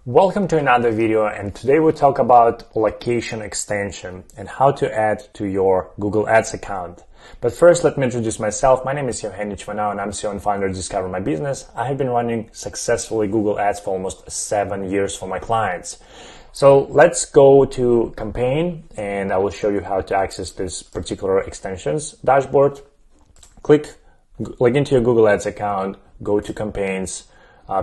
Welcome to another video, and today we'll talk about location extension and how to add to your Google Ads account. But first, let me introduce myself. My name is Evgeny Chvanau and I'm CEO and founder of Discover My Business. I have been running successfully Google Ads for almost 7 years for my clients. So let's go to campaign and I will show you how to access this particular extensions dashboard. Log into your Google Ads account, go to campaigns,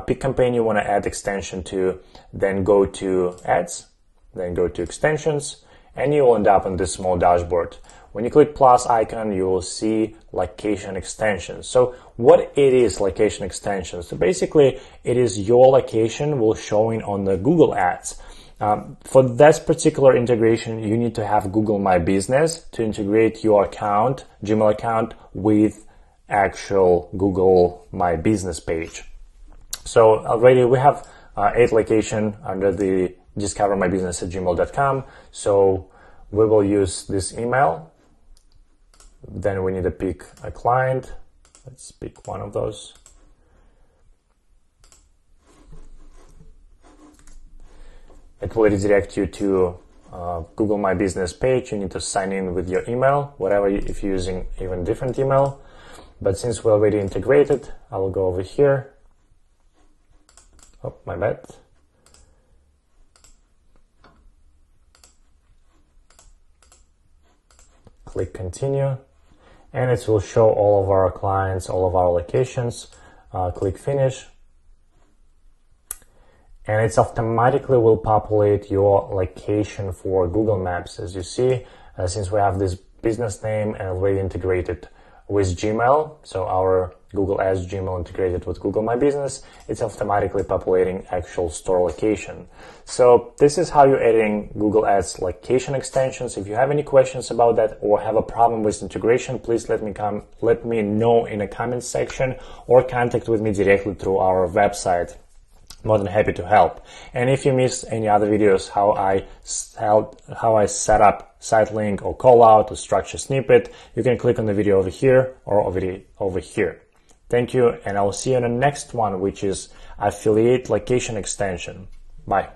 pick campaign you want to add extension to, then go to ads, then go to extensions, and you will end up on this small dashboard. When you click plus icon, you will see location extensions. So what it is, location extensions? So basically, it is your location will showing on the Google Ads. For this particular integration, you need to have Google My Business to integrate your account, Gmail account, with actual Google My Business page. So already we have 8 locations under the discovermybusiness@gmail.com. So we will use this email. Then we need to pick a client. Let's pick one of those. It will redirect you to Google My Business page. You need to sign in with your email, whatever, if you're using even different email. But since we're already integrated, I will go over here. Oh, my bad. Click continue, and it will show all of our clients, all of our locations. Click finish, and it's automatically will populate your location for Google Maps. As you see, since we have this business name and already integrated with Gmail, so our Google Ads Gmail integrated with Google My Business, it's automatically populating actual store location. So this is how you're adding Google Ads location extensions. If you have any questions about that or have a problem with integration, please let me know in the comment section or contact with me directly through our website. More than happy to help. And if you missed any other videos, how I set up site link or call out or structure snippet, you can click on the video over here or over here. Thank you, and I will see you in the next one, which is affiliate location extension. Bye.